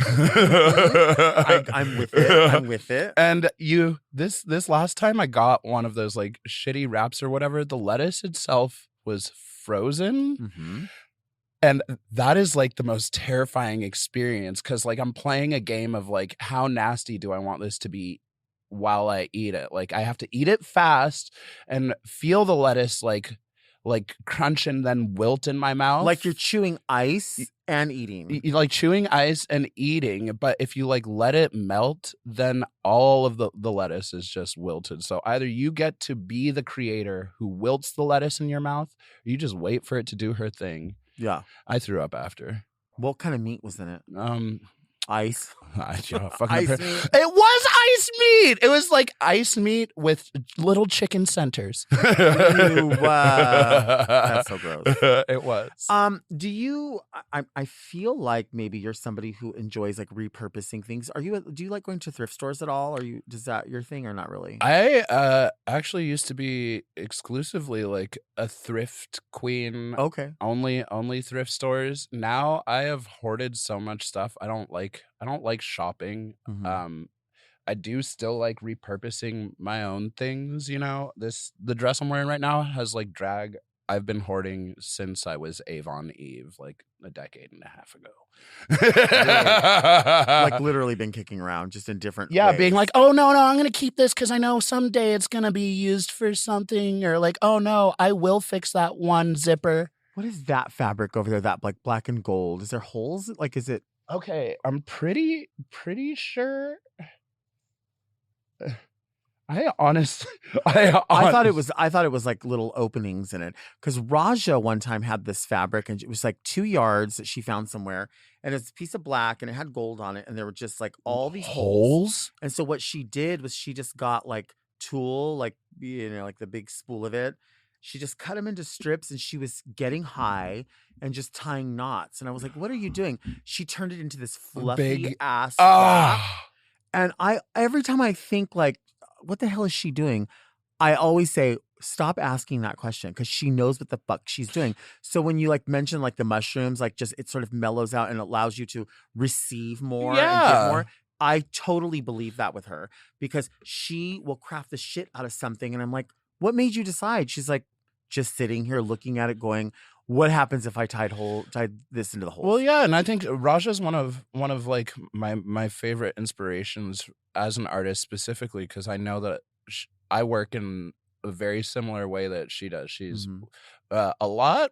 I'm with it. I'm with it. And this last time I got one of those like shitty wraps or whatever, the lettuce itself was frozen. Mm-hmm. And that is like the most terrifying experience, because like I'm playing a game of like, how nasty do I want this to be while I eat it? Like, I have to eat it fast and feel the lettuce like crunch and then wilt in my mouth. Like you're chewing ice and eating. You like chewing ice and eating, but if you like let it melt, then all of the lettuce is just wilted. So either you get to be the creator who wilts the lettuce in your mouth, or you just wait for it to do her thing. Yeah. I threw up after. What kind of meat was in it? Ice. Ice meat. It was ice meat. It was like ice meat with little chicken centers. That's so gross. It was. Do you? I feel like maybe you're somebody who enjoys like repurposing things. Do you like going to thrift stores at all? Is that your thing or not really? I actually used to be exclusively like a thrift queen. Okay. Only thrift stores. Now I have hoarded so much stuff. I don't like shopping. Mm-hmm. I do still like repurposing my own things, you know. The dress I'm wearing right now has like drag. I've been hoarding since I was Avon Eve, like a decade and a half ago. Like literally been kicking around just in different ways. Being like, oh no, I'm gonna keep this because I know someday it's gonna be used for something, or like, oh no, I will fix that one zipper. What is that fabric over there? That like black and gold. Is there holes? Like, is it? Okay, I'm pretty sure. I thought it was like little openings in it, because Raja one time had this fabric and it was like 2 yards that she found somewhere, and it's a piece of black and it had gold on it, and there were just like all these holes. And so what she did was she just got like tulle, like, you know, like the big spool of it. She just cut them into strips, and she was getting high and just tying knots. And I was like, what are you doing? She turned it into this fluffy ass wrap. And every time I think like, what the hell is she doing? I always say, stop asking that question, because she knows what the fuck she's doing. So when you like mention like the mushrooms, like just it sort of mellows out and allows you to receive more and get more. I totally believe that with her, because she will craft the shit out of something. And I'm like, what made you decide? She's like, just sitting here looking at it going, what happens if I tied this into the hole? Well, yeah, and I think Raja's one of like my favorite inspirations as an artist, specifically because I know that I work in a very similar way that she does. She's a lot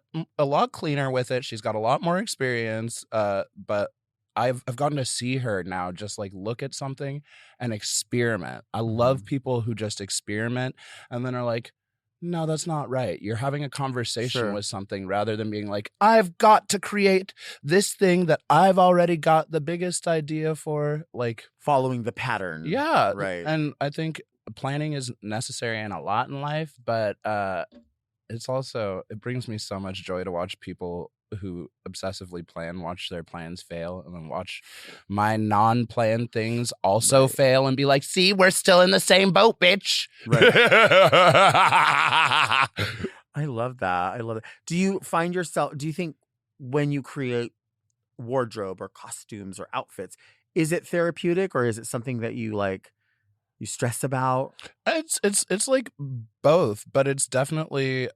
cleaner with it. She's got a lot more experience, but I've gotten to see her now just like look at something and experiment. I love people who just experiment and then are like, no, that's not right. You're having a conversation with something rather than being like, I've got to create this thing that I've already got the biggest idea for, like following the pattern. Yeah. Right. And I think planning is necessary in a lot in life, but it's also, it brings me so much joy to watch people who obsessively plan, watch their plans fail, and then watch my non-planned things also fail and be like, see, we're still in the same boat, bitch. Right. I love that. I love it. Do you think when you create wardrobe or costumes or outfits, is it therapeutic or is it something that you like, you stress about? It's like both, but it's definitely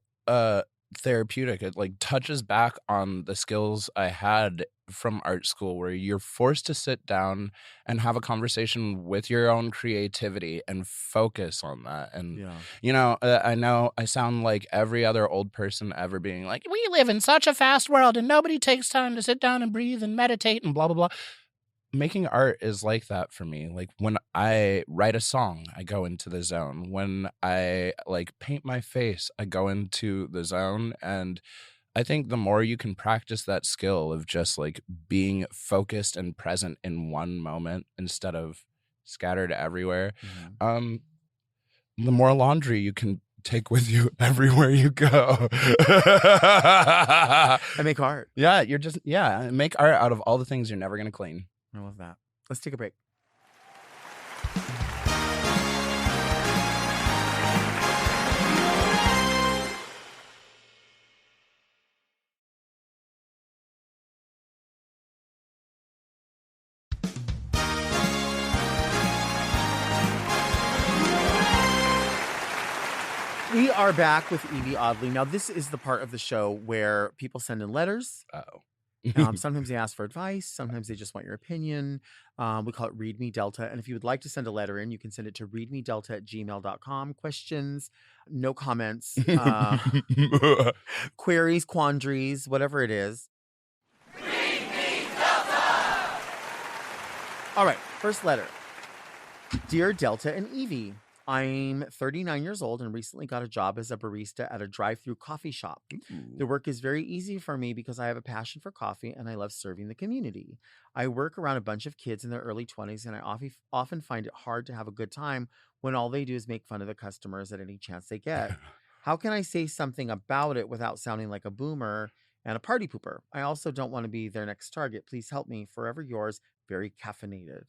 therapeutic. It like touches back on the skills I had from art school where you're forced to sit down and have a conversation with your own creativity and focus on that. And you know, I know I sound like every other old person ever being like, we live in such a fast world and nobody takes time to sit down and breathe and meditate and blah blah blah. Making art is like that for me. Like when I write a song, I go into the zone. When I like paint my face, I go into the zone. And I think the more you can practice that skill of just like being focused and present in one moment instead of scattered everywhere, the more laundry you can take with you everywhere you go. And make art. Yeah, you're just, make art out of all the things you're never going to clean. I love that. Let's take a break. We are back with Yvie Oddly. Now, this is the part of the show where people send in letters. Sometimes they ask for advice. Sometimes they just want your opinion. We call it Read Me Delta. And if you would like to send a letter in, you can send it to readmedelta@gmail.com. Questions, no comments, queries, quandaries, whatever it is. Read Me Delta! All right, first letter. Dear Delta and Yvie, I'm 39 years old and recently got a job as a barista at a drive-through coffee shop. The work is very easy for me because I have a passion for coffee and I love serving the community. I work around a bunch of kids in their early 20s and I often find it hard to have a good time when all they do is make fun of the customers at any chance they get. How can I say something about it without sounding like a boomer and a party pooper? I also don't want to be their next target. Please help me. Forever yours, very caffeinated.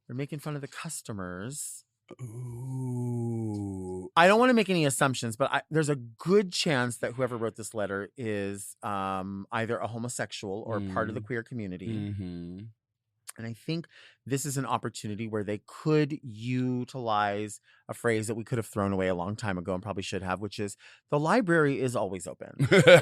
They're making fun of the customers. Ooh. I don't want to make any assumptions, but there's a good chance that whoever wrote this letter is either a homosexual or part of the queer community. And I think this is an opportunity where they could utilize a phrase that we could have thrown away a long time ago and probably should have, which is the library is always open.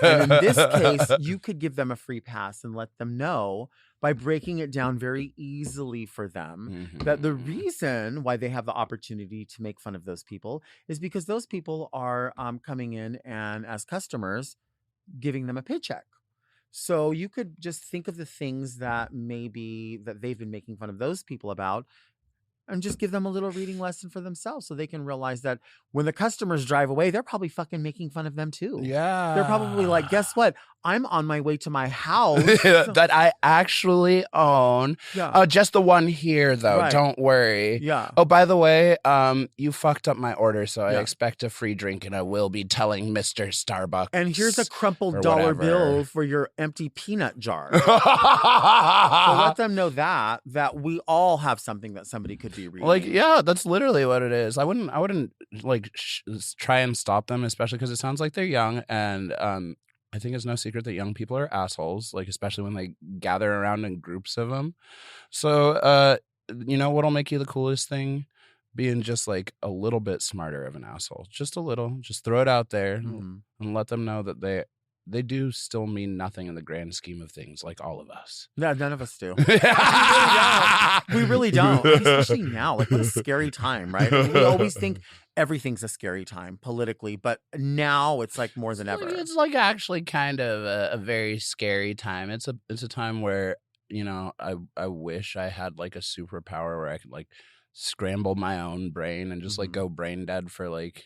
And in this case, you could give them a free pass and let them know by breaking it down very easily for them that the reason why they have the opportunity to make fun of those people is because those people are coming in and as customers giving them a paycheck. So you could just think of the things that maybe that they've been making fun of those people about and just give them a little reading lesson for themselves so they can realize that when the customers drive away, they're probably fucking making fun of them too. Yeah. They're probably like, guess what? I'm on my way to my house. That I actually own. Yeah. Just the one here, though. Right. Don't worry. Yeah. Oh, by the way, you fucked up my order, so I Yeah. expect a free drink, and I will be telling Mr. Starbucks. And here's a crumpled or dollar whatever. bill for your empty peanut jar. So let them know that we all have something that somebody could be reading. Like, yeah, that's literally what it is. I wouldn't like try and stop them, especially because it sounds like they're young, and I think it's no secret that young people are assholes, like especially when they gather around in groups of them. So, you know what'll make you the coolest thing? Being just like a little bit smarter of an asshole, just a little. Just throw it out there and let them know that they do still mean nothing in the grand scheme of things, like all of us. No, none of us do. We really don't. Especially now. Like, what a scary time, right? I mean, we always think everything's a scary time politically, but now it's like more than ever. It's like actually kind of a very scary time. It's a time where I wish I had like a superpower where I could like scramble my own brain and just like go brain dead for like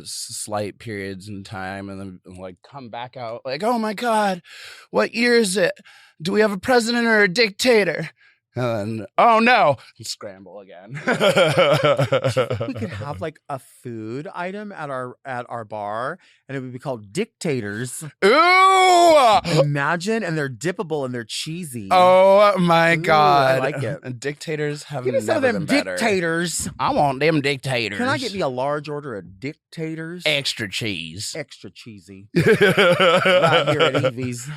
slight periods in time and then like come back out like, oh my God, what year is it? Do we have a president or a dictator? And then, oh no, scramble again. We could have like a food item at our bar, and it would be called Dictators. Ooh! Imagine, and they're dippable and they're cheesy. Oh my Ooh, God! I like it. And dictators have Give me some of never them been better. Dictators. I want them dictators. Can I get me a large order of Dictators? Extra cheese. Extra cheesy. Right here at Yvie's.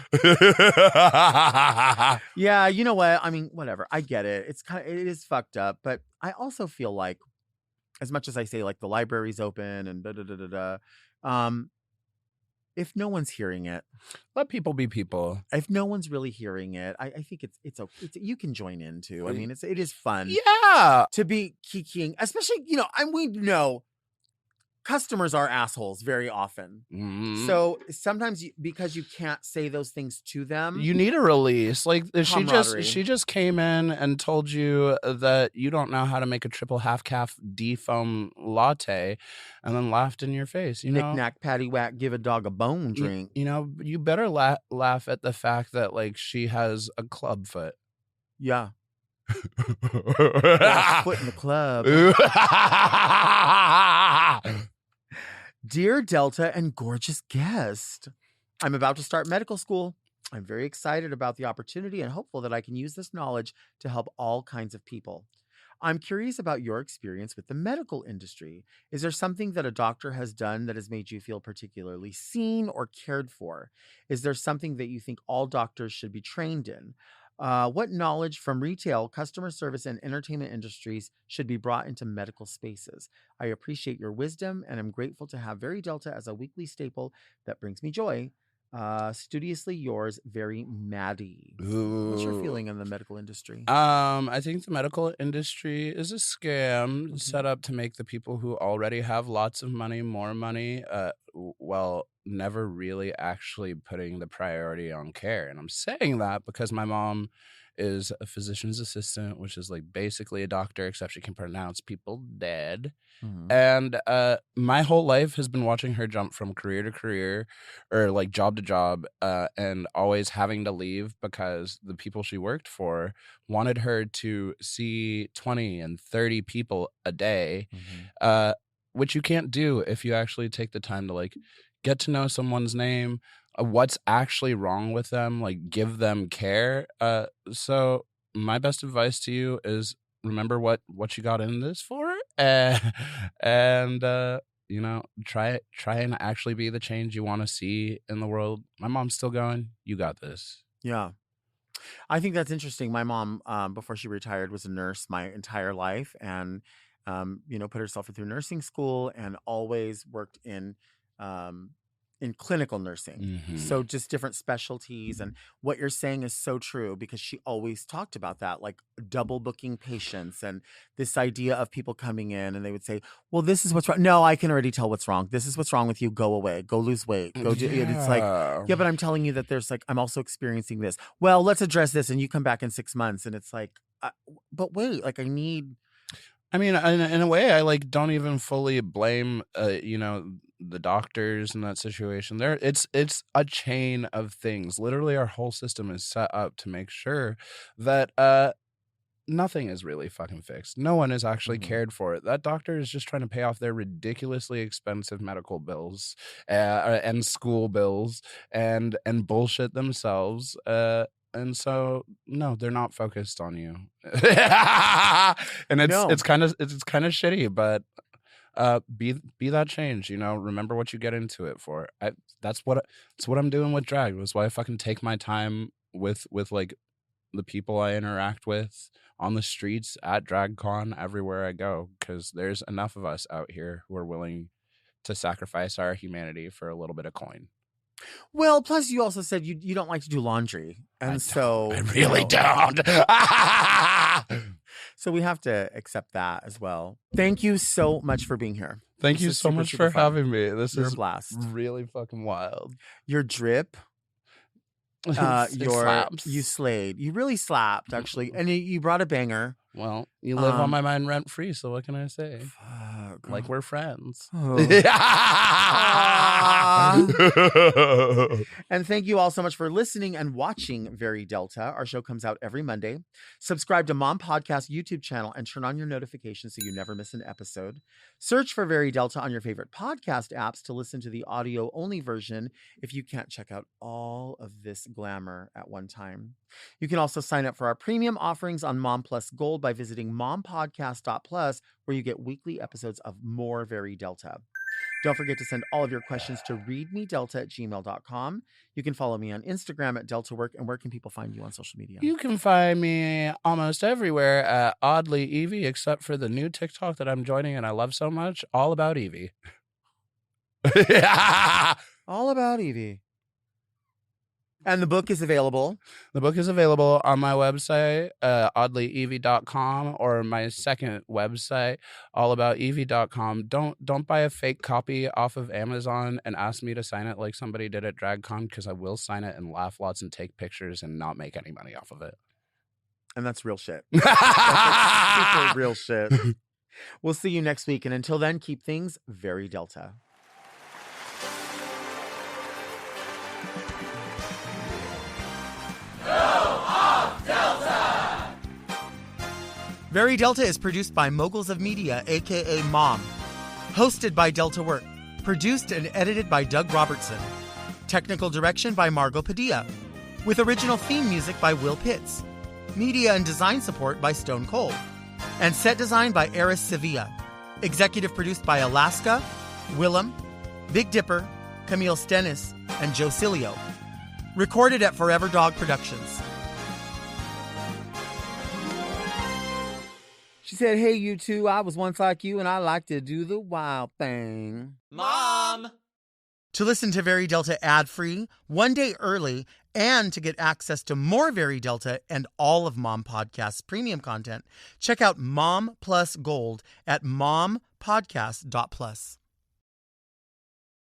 Yeah, you know what? I mean, whatever. I get it. It is fucked up, but I also feel like, as much as I say like the library's open and if no one's hearing it, let people be people. If no one's really hearing it, I think it's okay. You can join in too. I mean, it is fun. Yeah, to be kikiing, especially we know customers are assholes very often. So sometimes because you can't say those things to them, you need a release. Like she just came in and told you that you don't know how to make a triple half calf defoam latte, and then laughed in your face. Knick knack patty whack, give a dog a bone drink. You better laugh at the fact that like she has a club foot. Yeah. Foot in the club. Dear Delta and gorgeous guest, I'm about to start medical school. I'm very excited about the opportunity and hopeful that I can use this knowledge to help all kinds of people. I'm curious about your experience with the medical industry. Is there something that a doctor has done that has made you feel particularly seen or cared for? Is there something that you think all doctors should be trained in? What knowledge from retail, customer service, and entertainment industries should be brought into medical spaces? I appreciate your wisdom, and I'm grateful to have Very Delta as a weekly staple that brings me joy. Studiously yours, Very Maddie. Ooh. What's your feeling on the medical industry? I think the medical industry is a scam set up to make the people who already have lots of money more money, while never really actually putting the priority on care. And I'm saying that because my mom is a physician's assistant, which is like basically a doctor, except she can pronounce people dead. And my whole life has been watching her jump from career to career, or like job to job, and always having to leave because the people she worked for wanted her to see 20 and 30 people a day, which you can't do if you actually take the time to like get to know someone's name, what's actually wrong with them, like give them care. So my best advice to you is remember what you got in this for, and try and actually be the change you want to see in the world. My mom's still going. You got this. Yeah. I think that's interesting. My mom, before she retired, was a nurse my entire life, and put herself through nursing school and always worked in clinical nursing. So just different specialties. And what you're saying is so true, because she always talked about that, like double booking patients and this idea of people coming in and they would say, well, this is what's wrong. No, I can already tell what's wrong. This is what's wrong with you. Go away. Go lose weight. Go do it. It's like, yeah, but I'm telling you that there's like, I'm also experiencing this. Well, let's address this. And you come back in 6 months and it's like, but wait, like I mean, in a way, I like don't even fully blame, the doctors in that situation. It's a chain of things. Literally, our whole system is set up to make sure that nothing is really fucking fixed. No one is actually cared for. That doctor is just trying to pay off their ridiculously expensive medical bills and school bills and bullshit themselves. And so, no, they're not focused on you, and it's kind of shitty. But be that change. Remember what you get into it for. That's what I'm doing with drag. That's why I fucking take my time with like the people I interact with on the streets, at DragCon, everywhere I go, because there's enough of us out here who are willing to sacrifice our humanity for a little bit of coin. Well, plus you also said you don't like to do laundry. And I really don't. So we have to accept that as well. Thank you so much for being here. Thank you so much for having me. This is a blast. Really fucking wild. Your drip It slaps. You slayed. You really slapped, actually. And you brought a banger. Well, you live on my mind rent free, so what can I say? Fuck. Like, we're friends. Oh. And thank you all so much for listening and watching Very Delta. Our show comes out every Monday. Subscribe to Mom Podcast YouTube channel and turn on your notifications so you never miss an episode. Search for Very Delta on your favorite podcast apps to listen to the audio-only version if you can't check out all of this glamour at one time. You can also sign up for our premium offerings on Mom Plus Gold by visiting mompodcast.plus, where you get weekly episodes of more Very Delta. Don't forget to send all of your questions to readmedelta@gmail.com. You can follow me on Instagram at DeltaWork. And where can people find you on social media? You can find me almost everywhere at Oddly Yvie, except for the new TikTok that I'm joining and I love so much, All About Yvie. All About Yvie. And the book is available. The book is available on my website, oddlyyvie.com, or my second website, allaboutyvie.com. Don't buy a fake copy off of Amazon and ask me to sign it like somebody did at DragCon, because I will sign it and laugh lots and take pictures and not make any money off of it. And that's real shit. That's super real shit. We'll see you next week. And until then, keep things very Delta. Very Delta is produced by Moguls of Media, a.k.a. Mom. Hosted by Delta Work. Produced and edited by Doug Robertson. Technical direction by Margot Padilla. With original theme music by Will Pitts. Media and design support by Stone Cold. And set design by Eris Sevilla. Executive produced by Alaska, Willem, Big Dipper, Camille Stennis, and Joe Cilio. Recorded at Forever Dog Productions. She said, hey, you two, I was once like you and I like to do the wild thing. Mom! To listen to Very Delta ad-free, one day early, and to get access to more Very Delta and all of Mom Podcast's premium content, check out Mom Plus Gold at mompodcast.plus.